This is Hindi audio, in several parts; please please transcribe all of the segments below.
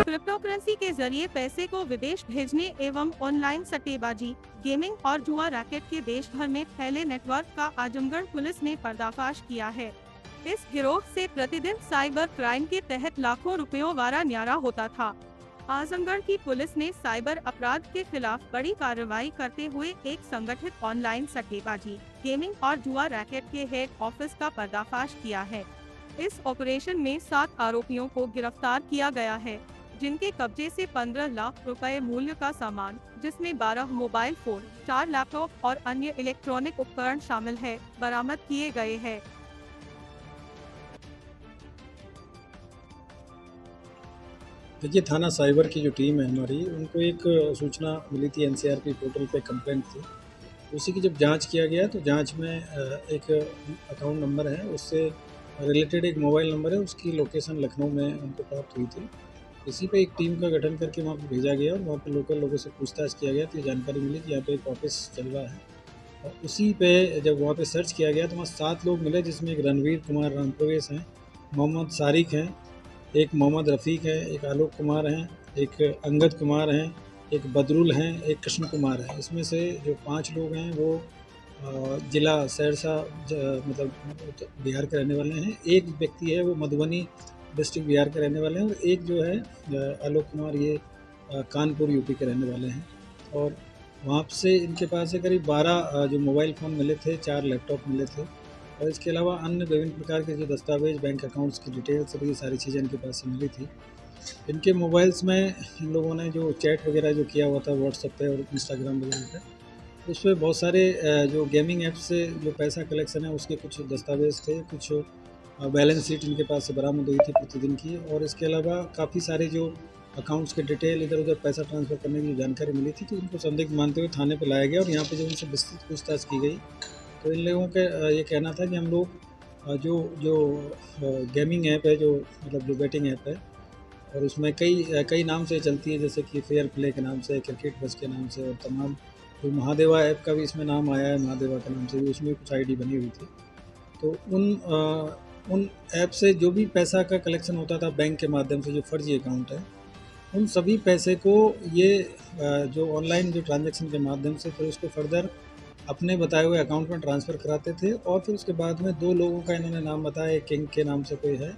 क्रिप्टोकरेंसी के जरिए पैसे को विदेश भेजने एवं ऑनलाइन सट्टेबाजी, गेमिंग और जुआ रैकेट के देश भर में फैले नेटवर्क का आजमगढ़ पुलिस ने पर्दाफाश किया है। इस गिरोह से प्रतिदिन साइबर क्राइम के तहत लाखों रुपयों वारा न्यारा होता था। आजमगढ़ की पुलिस ने साइबर अपराध के खिलाफ बड़ी कार्रवाई करते हुए एक संगठित ऑनलाइन सट्टेबाजी, गेमिंग और जुआ रैकेट के हेड ऑफिस का पर्दाफाश किया है। इस ऑपरेशन में 7 आरोपियों को गिरफ्तार किया गया है, जिनके कब्जे से 15 लाख रुपए मूल्य का सामान, जिसमें 12 मोबाइल फोन, 4 लैपटॉप और अन्य इलेक्ट्रॉनिक उपकरण शामिल है, बरामद किए गए हैं। देखिए, थाना साइबर की जो टीम है हमारी, उनको एक सूचना मिली थी, एनसीआरपी पोर्टल पे कंप्लेंट थी। उसी की जब जांच किया गया तो जांच में एक अकाउंट नंबर है, उससे रिलेटेड एक मोबाइल नंबर है, उसकी लोकेशन लखनऊ में उनको प्राप्त हुई थी। इसी पे एक टीम का गठन करके वहाँ पे भेजा गया और वहाँ पे लोकल लोगों से पूछताछ किया गया तो ये जानकारी मिली कि यहाँ पे एक ऑफिस चल रहा है। और उसी पे जब वहाँ पे सर्च किया गया तो वहाँ 7 लोग मिले, जिसमें एक रणवीर कुमार रामप्रवेश हैं, मोहम्मद सारिक हैं, एक मोहम्मद रफ़ीक है, एक आलोक कुमार हैं, एक अंगद कुमार हैं, एक बदरुल हैं, एक कृष्ण कुमार है। इसमें से जो 5 लोग हैं वो ज़िला सहरसा मतलब बिहार के रहने वाले हैं। एक व्यक्ति है वो मधुबनी डिस्ट्रिक्ट बिहार के रहने वाले हैं और एक जो है आलोक कुमार, ये कानपुर यूपी के रहने वाले हैं। और वहाँ से इनके पास से करीब 12 जो मोबाइल फ़ोन मिले थे, 4 लैपटॉप मिले थे और इसके अलावा अन्य विभिन्न प्रकार के जो दस्तावेज़, बैंक अकाउंट्स की डिटेल्स और ये सारी चीज़ें इनके पास से मिली थी। इनके मोबाइल्स में इन लोगों ने जो चैट वगैरह जो किया हुआ था व्हाट्सएप पे और इंस्टाग्राम वगैरह पे, उसपे बहुत सारे जो गेमिंग ऐप से जो पैसा कलेक्शन है उसके कुछ दस्तावेज़ थे, कुछ बैलेंस शीट इनके पास से बरामद हुई थी प्रतिदिन की। और इसके अलावा काफ़ी सारे जो अकाउंट्स के डिटेल, इधर उधर पैसा ट्रांसफ़र करने की जो जानकारी मिली थी, तो इनको संदिग्ध मानते हुए थाने पे लाया गया और यहाँ पे जब उनसे विस्तृत पूछताछ की गई तो इन लोगों का ये कहना था कि हम लोग जो जो गेमिंग ऐप है, जो मतलब जो बैटिंग ऐप है और उसमें कई नाम से चलती है, जैसे कि फेयर प्ले के नाम से, क्रिकेट बस के नाम से और तमाम जो महादेवा ऐप का भी इसमें नाम आया है, महादेवा के नाम से भी उसमें कुछ आईडी बनी हुई थी। तो उन ऐप से जो भी पैसा का कलेक्शन होता था बैंक के माध्यम से, जो फर्जी अकाउंट है, उन सभी पैसे को ये जो ऑनलाइन जो ट्रांजैक्शन के माध्यम से फिर उसको फर्दर अपने बताए हुए अकाउंट में ट्रांसफ़र कराते थे। और फिर उसके बाद में 2 लोगों का इन्होंने नाम बताया, एक किंग के नाम से कोई है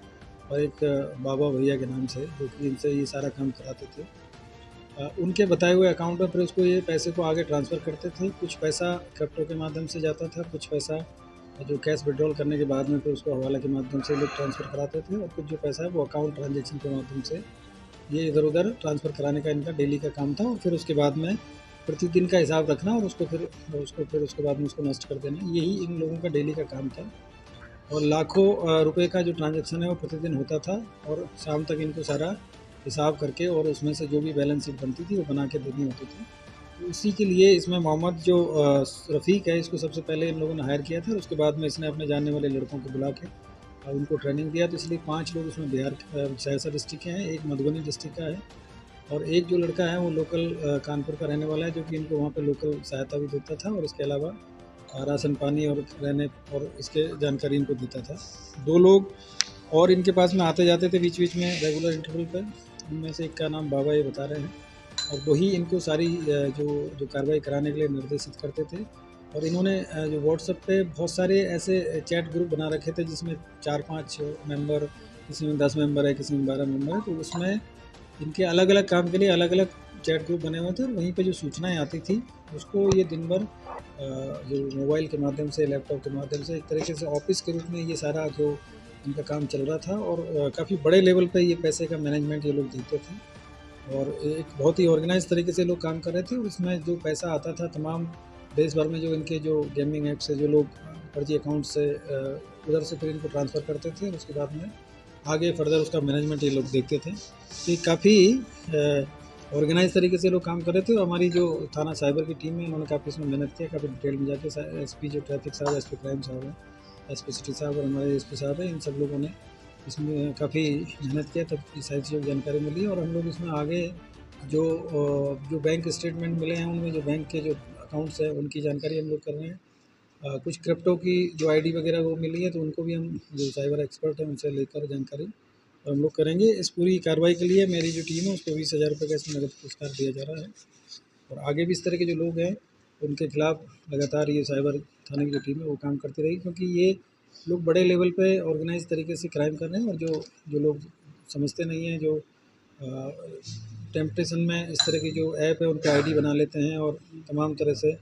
और एक बाबा भैया के नाम से, जो कि इनसे ये सारा काम कराते थे। उनके बताए हुए अकाउंट में फिर उसको ये पैसे को आगे ट्रांसफ़र करते थे। कुछ पैसा क्रिप्टो के माध्यम से जाता था, कुछ पैसा जो कैश विड्रॉल करने के बाद में फिर उसको हवाला के माध्यम से लोग ट्रांसफ़र कराते थे और कुछ जो पैसा है वो अकाउंट ट्रांजैक्शन के माध्यम से ये इधर-उधर ट्रांसफ़र कराने का इनका डेली का काम था। और फिर उसके बाद में प्रतिदिन का हिसाब रखना और उसको फिर उसके बाद में उसको नष्ट कर देना, यही इन लोगों का डेली का काम था। और लाखों रुपए का जो ट्रांजैक्शन है वो प्रतिदिन होता था और शाम तक इनको सारा हिसाब करके और उसमें से जो भी बैलेंस शीट बनती थी वो बना के देनी होती थी। तो इसी के लिए इसमें मोहम्मद जो रफ़ीक है, इसको सबसे पहले इन लोगों ने हायर किया था और उसके बाद में इसने अपने जानने वाले लड़कों को बुला के उनको ट्रेनिंग दिया। तो इसलिए 5 लोग इसमें बिहार सहरसा डिस्ट्रिक्ट के हैं, एक मधुबनी डिस्ट्रिक्ट का है और एक जो लड़का है वो लोकल कानपुर का रहने वाला है, जो कि इनको वहाँ पे लोकल सहायता भी देता था और इसके अलावा राशन पानी और रहने और इसके जानकारी इनको देता था। 2 लोग और इनके पास में आते जाते थे बीच-बीच में रेगुलर इंटरवल पे, उनमें से एक का नाम बाबा ये बता रहे हैं और वही इनको सारी जो कार्रवाई कराने के लिए निर्देशित करते थे। और इन्होंने जो व्हाट्सएप पे बहुत सारे ऐसे चैट ग्रुप बना रखे थे, जिसमें 4-5 मेंबर, किसी में 10 मेंबर है, किसी में 12 मेंबर है, तो उसमें इनके अलग-अलग काम के लिए अलग-अलग चैट ग्रुप बने हुए थे और वहीं पे जो सूचनाएँ आती थी उसको ये दिन भर जो मोबाइल के माध्यम से, लैपटॉप के माध्यम से एक तरीके से ऑफ़िस के रूप में ये सारा जो इनका काम चल रहा था और काफ़ी बड़े लेवल पे ये पैसे का मैनेजमेंट ये लोग देखते थे और एक बहुत ही ऑर्गेनाइज़ तरीके से लोग काम कर रहे थे। और इसमें जो पैसा आता था तमाम देश भर में, जो इनके जो गेमिंग ऐप से जो लोग फर्जी अकाउंट से उधर से फिर इनको ट्रांसफ़र करते थे और उसके बाद में आगे फर्दर उसका मैनेजमेंट ये लोग देखते थे। तो ये काफ़ी ऑर्गेनाइज़ तरीके से लोग काम कर रहे थे और हमारी जो थाना साइबर की टीम है उन्होंने काफ़ी इसमें मेहनत किया, काफ़ी डिटेल में जाके एसपी जो ट्रैफिक साहब, एसपी क्राइम साहब हैं, एसपी सिटी साहब और हमारे एसपी साहब हैं, इन सब लोगों ने इसमें काफ़ी मेहनत किया, तब ये सारी चीज़ों की जानकारी मिली। और हम लोग इसमें आगे जो बैंक स्टेटमेंट मिले हैं, उनमें जो बैंक के जो अकाउंट्स हैं उनकी जानकारी हम लोग कर रहे हैं कुछ क्रिप्टो की जो आईडी वगैरह वो मिली है, तो उनको भी हम जो साइबर एक्सपर्ट हैं उनसे लेकर जानकारी और हम लोग करेंगे। इस पूरी कार्रवाई के लिए मेरी जो टीम है उसको 20,000 रुपये का इसमें नगद पुरस्कार दिया जा रहा है। और आगे भी इस तरह के जो लोग हैं उनके खिलाफ लगातार ये साइबर थाने की जो टीम है वो काम करती रहेगी, क्योंकि ये लोग बड़े लेवल पे ऑर्गेनाइज तरीके से क्राइम कर रहे हैं। और जो जो लोग समझते नहीं हैं, जो टेम्पटेशन में इस तरह की जो ऐप है उन पर आईडी बना लेते हैं और तमाम तरह से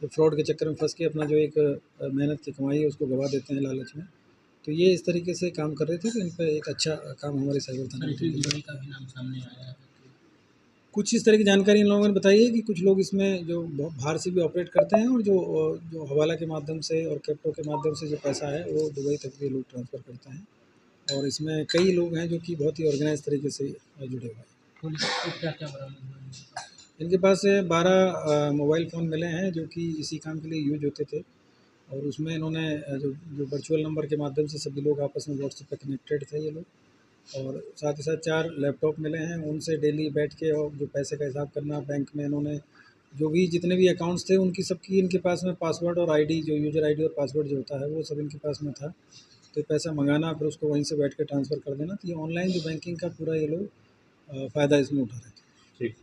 जो फ्रॉड के चक्कर में फंस के अपना जो एक मेहनत की कमाई है उसको गवा देते हैं लालच में। तो ये इस तरीके से काम कर रहे थे, तो इन पर एक अच्छा काम हमारे साइबर थाने की टीम ने का भी नाम सामने आया है। कुछ इस तरह की जानकारी इन लोगों ने बताई है कि कुछ लोग इसमें जो बाहर से भी ऑपरेट करते हैं और जो जो हवाला के माध्यम से और क्रिप्टो के माध्यम से जो पैसा है वो दुबई तक के लोग ट्रांसफ़र करते हैं। और इसमें कई लोग हैं जो कि बहुत ही ऑर्गेनाइज तरीके से जुड़े हुए हैं। पुलिस को क्या क्या बरामद हुआ है? इनके पास से 12 मोबाइल फ़ोन मिले हैं जो कि इसी काम के लिए यूज होते थे। और उसमें इन्होंने जो जो वर्चुअल नंबर के माध्यम से सभी लोग आपस में व्हाट्सएप पे कनेक्टेड थे ये लोग। और साथ ही साथ 4 लैपटॉप मिले हैं, उनसे डेली बैठ के और जो पैसे का हिसाब करना बैंक में, इन्होंने जो भी जितने भी अकाउंट्स थे उनकी सबकी इनके पास में पासवर्ड और आईडी, जो यूज़र आईडी और पासवर्ड जो होता है वो सब इनके पास में था। तो पैसा मंगाना फिर उसको वहीं से बैठ के ट्रांसफ़र कर देना, तो ये ऑनलाइन जो बैंकिंग का पूरा ये लोग फ़ायदा इसमें उठा रहे थे। ठीक।